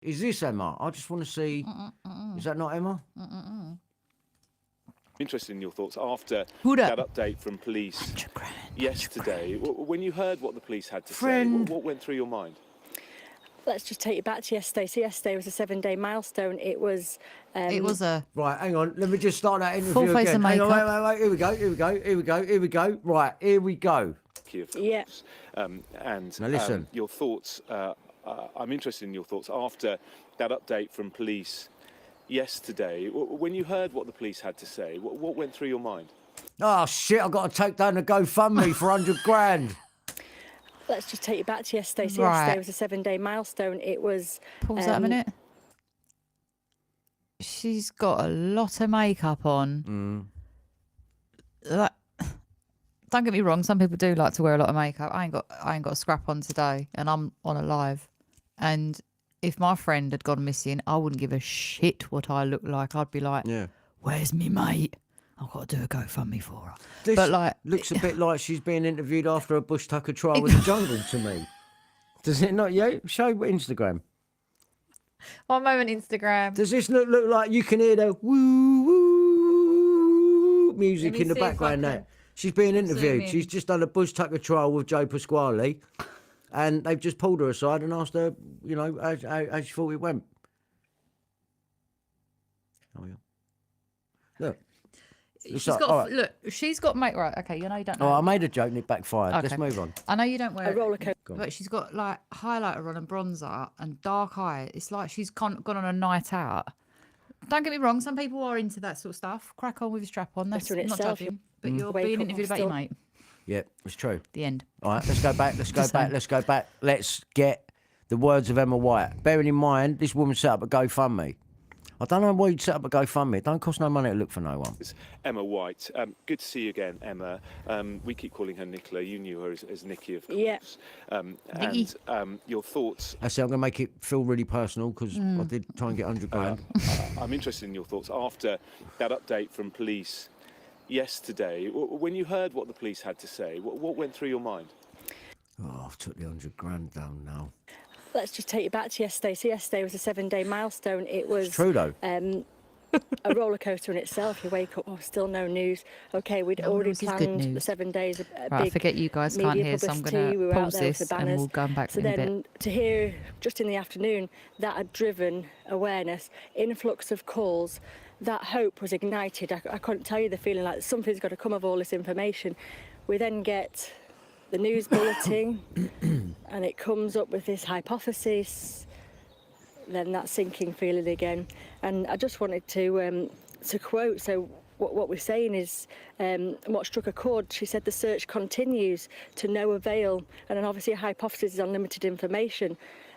Is this Emma? I just want to see. Is that not Emma? Interested in your thoughts after Who that dat? update from police yesterday. When you heard what the police had to say, what went through your mind? Let's just take you back to yesterday. So yesterday was a 7-day milestone. It was a Right, hang on. Let me just start that interview full face again. of Hang on, makeup. wait. Here we go. Here we go. Right, here we go. Yeah. And Now listen. Your thoughts. I'm interested in your thoughts after that update from police yesterday. When you heard what the police had to say, what went through your mind? Oh shit! I've got to take down the GoFundMe for 100 grand. Let's just take you back to yesterday. So Right. yesterday was a 7-day milestone. It was. Pause that a minute. She's got a lot of makeup on. That, don't get me wrong. Some people do like to wear a lot of makeup. I ain't got a scrap on today, and I'm on a live. And if my friend had gone missing, I wouldn't give a shit what I look like. I'd be like, Yeah. "Where's me mate? I've got to do a GoFundMe for her." This but like, looks a bit like she's being interviewed after a bush tucker trial with the jungle to me. Does it not? Yeah. Show Instagram. one moment, Instagram. Does this look like you can hear the woo woo music Let me in the see if I background? can There, she's being interviewed. in. She's just done a bush tucker trial with Joe Pasquale, and they've just pulled her aside and asked her, you know, how she thought it went. Oh yeah. Look. She's like, got all right. look. She's got make right. Okay, you know you don't know. Oh, I made a joke and it backfired. Let's Okay. move on. I know you don't wear A roller coaster. but she's got like highlighter on and bronzer and dark eye. It's like she's gone on a night out. Don't get me wrong. Some people are into that sort of stuff. Crack on with your strap on. That's Better in not itself, judging. But you're Wake being up, interviewed I'm about your still- mate. Yeah, it's true. The end. All right, let's go back. Let's go Just back. saying. Let's go back. Let's get the words of Emma White. Bearing in mind, this woman set up a GoFundMe. I don't know why you'd set up a GoFundMe. It don't cost no money to look for no one. It's Emma White. Good to see you again, Emma. We keep calling her Nicola. You knew her as Nikki, of course. Yeah. Nikki. And your thoughts. I say I'm going to make it feel really personal because I did try and get 100 grand. I'm interested in your thoughts after that update from police yesterday. When you heard what the police had to say, what went through your mind? Oh, I've took the 100 grand down now. Let's just take you back to yesterday. So yesterday was a 7-day milestone. It was It's true though. a roller coaster in itself. You wake up, oh, still no news. Okay, we'd No already news is good planned the news. 7 days. A Right, I big forget you guys can't media hear, so I'm publicity. going We to were out pause there with this the and banners. we'll go back So in a bit. then to hear just in the afternoon that had driven awareness, influx of calls, that hope was ignited. I couldn't tell you the feeling like something's got to come of all this information. We then get the news bulletin and it comes up with this hypothesis, then that sinking feeling again. And I just wanted to quote, so what we're saying is what struck a chord. She said the search continues to no avail, and then obviously a hypothesis is unlimited information.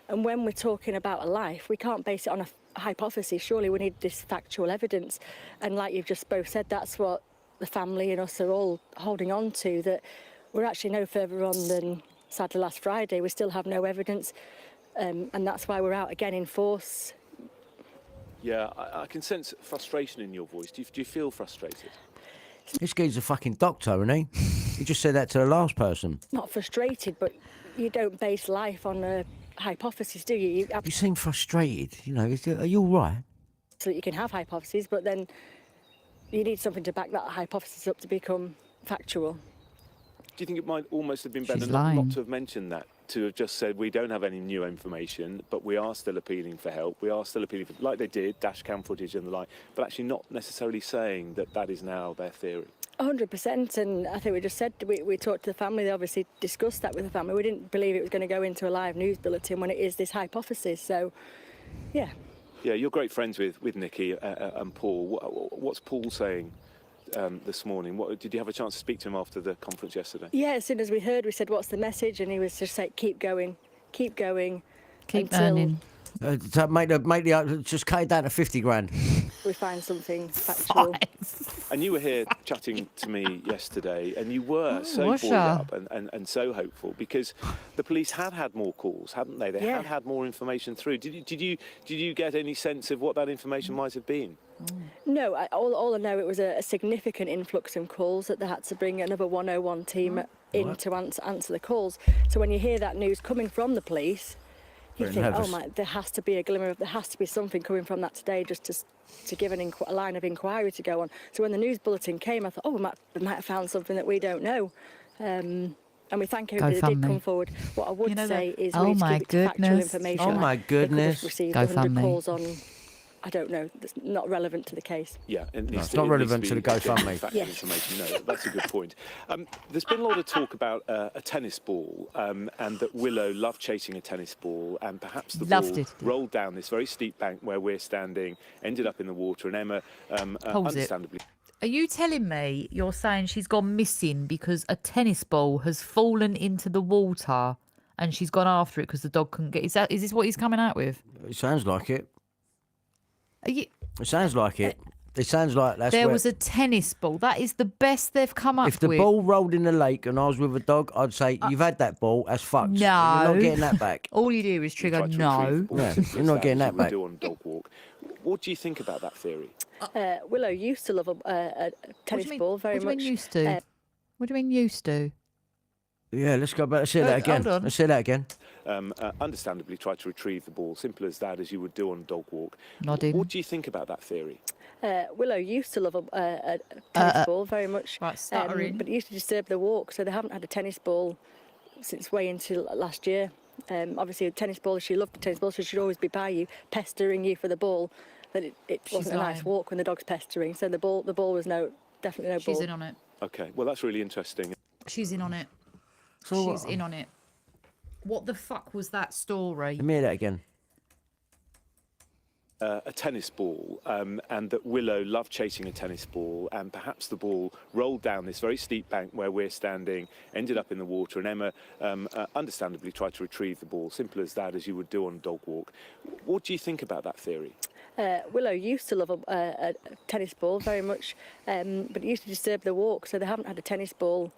And when we're talking about a life, we can't base it on a hypothesis. Surely we need this factual evidence. And like you've just both said, that's what the family and us are all holding on to, that we're actually no further on than sadly last Friday. We still have no evidence, and that's why we're out again in force. Yeah, I can sense frustration in your voice. Do you feel frustrated? This guy's a fucking doctor, isn't he? He just said that to the last person. Not frustrated, but you don't base life on a hypothesis, do you? You seem frustrated. You know, are you all right? Absolutely, you can have hypotheses, but then you need something to back that hypothesis up to become factual. Do you think it might almost have been better She's not lying. to have mentioned that, to have just said we don't have any new information, but we are still appealing for help, we are still appealing for, like they did, dash cam footage and the like, but actually not necessarily saying that that is now their theory? 100%, and I think we just said, we talked to the family, they obviously discussed that with the family. We didn't believe it was going to go into a live news bulletin when it is this hypothesis, so, yeah. Yeah, you're great friends with Nikki and Paul. What's Paul saying this morning? Did you have a chance to speak to him after the conference yesterday? Yeah, as soon as we heard, we said, what's the message? And he was just like, keep going, Keep until earning. To make the just cut it down to 50 grand. we find something factual. And you were here chatting to me yesterday, and you were so was buoyed ya? up and so hopeful because the police had more calls, hadn't they? They Yeah. had more information through. Did you get any sense of what that information might have been? No, all I know, it was a significant influx of calls that they had to bring another 101 team in to answer the calls. So when you hear that news coming from the police, You Very think, nervous. oh my, there has to be a glimmer there has to be something coming from that today, just to give a line of inquiry to go on. So when the news bulletin came, I thought, oh, we might have found something that we don't know. And we thank everybody that did GoFundMe. come forward. What I would You know say that- is Oh we need to my give it to factual goodness. information. Oh my They could goodness. have received 100 GoFundMe. calls on, I don't know, that's not relevant to the case. Yeah, it's not relevant to the GoFundMe. Factual Yes. information. No, that's a good point. There's been a lot of talk about a tennis ball, and that Willow loved chasing a tennis ball, and perhaps the Loved ball it. rolled down this very steep bank where we're standing, ended up in the water, and Emma, Pause it. understandably. Are you telling me you're saying she's gone missing because a tennis ball has fallen into the water and she's gone after it because the dog couldn't get? Is this what he's coming out with? It sounds like it. Are you, It sounds like it. It sounds like that's there where... was a tennis ball. That is the best they've come up If the with. ball rolled in the lake and I was with a dog, I'd say, you've had that ball, that's fucked. You're No. not getting that back. All you do is trigger tried to no. retrieve the ball, Yeah, just you're not getting as that you would back. do on a dog walk. What do you think about that theory? Willow used to love a tennis ball very what do you much. mean used to? What do you mean used to? Yeah, let's go back. Let's say that again. hold on. Let's say that again. Understandably tried to retrieve the ball, simple as that, as you would do on a dog walk. Nodding. What do you think about that theory? Willow used to love a tennis ball very much, Right, stuttering. but it used to disturb the walk, so they haven't had a tennis ball since way into last year. Obviously, a tennis ball, she loved the tennis ball, so she'd always be by you, pestering you for the ball. But it wasn't a nice lying. walk when the dog's pestering, so the ball was definitely no She's ball. in on it. Okay, well, that's really interesting. She's in on it. So She's in on it. What the fuck was that story? Let me hear that again. A tennis ball, and that Willow loved chasing a tennis ball, and perhaps the ball rolled down this very steep bank where we're standing, ended up in the water, and Emma, understandably tried to retrieve the ball, simple as that, as you would do on a dog walk. What do you think about that theory? Willow used to love a tennis ball very much, but it used to disturb the walk, so they haven't had a tennis ball.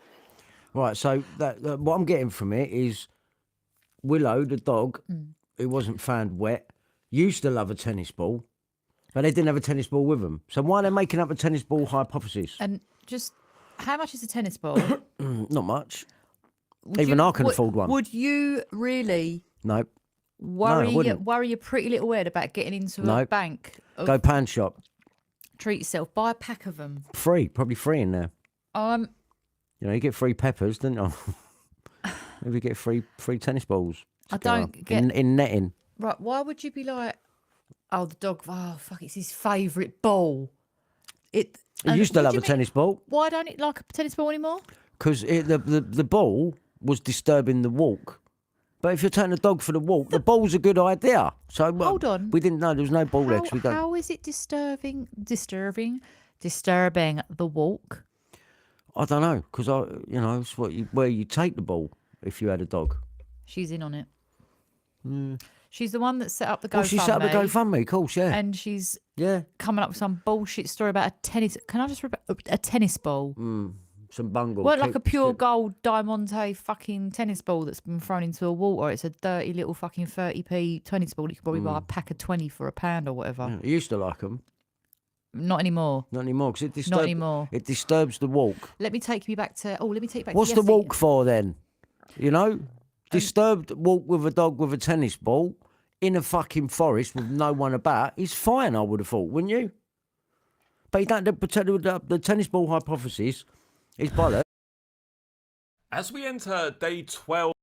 Right, so that what I'm getting from it is Willow, the dog, who wasn't found wet, used to love a tennis ball, but they didn't have a tennis ball with them. So why are they making up a tennis ball hypothesis? And just how much is a tennis ball? Not much. Would Even you- I can afford one. Would you really No. worry wouldn't. worry your pretty little head about getting into a No. bank? Of, Go pound shop. treat yourself. Buy a pack of them. Free. Probably free in there. You know, you get free peppers, don't you? Maybe you get free tennis balls. I to go don't up. get- In netting. Right, why would you be like, oh, the dog, oh, fuck, it's his favourite ball. He used to what love do a you mean- tennis ball Why don't it like a tennis ball anymore? because the ball was disturbing the walk. But if you're taking the dog for the walk, the ball's a good idea. So Hold on. we didn't know there was no ball there 'cause we don't. How is it disturbing the walk? I don't know because it's where you take the ball if you had a dog. She's in on it. She's the one that set up the GoFundMe. Well, she set up the GoFundMe, of course, yeah. And she's Yeah, coming up with some bullshit story about a tennis. Can I just repeat? A tennis ball? some bungle. Well, like a pure kick- gold Diamante fucking tennis ball that's been thrown into a water. It's a dirty little fucking 30p tennis ball. You could probably buy a pack of 20 for £1 or whatever. Yeah, I used to like them. Not anymore. Not anymore because it disturbs. Not anymore. It disturbs the walk. Let me take you back to. Oh, let me take you back What's to the yesterday. walk for then? You know, disturbed walk with a dog with a tennis ball in a fucking forest with no one about is fine. I would have thought, wouldn't you? But you don't. The tennis ball hypothesis is bollocks. As we enter day 12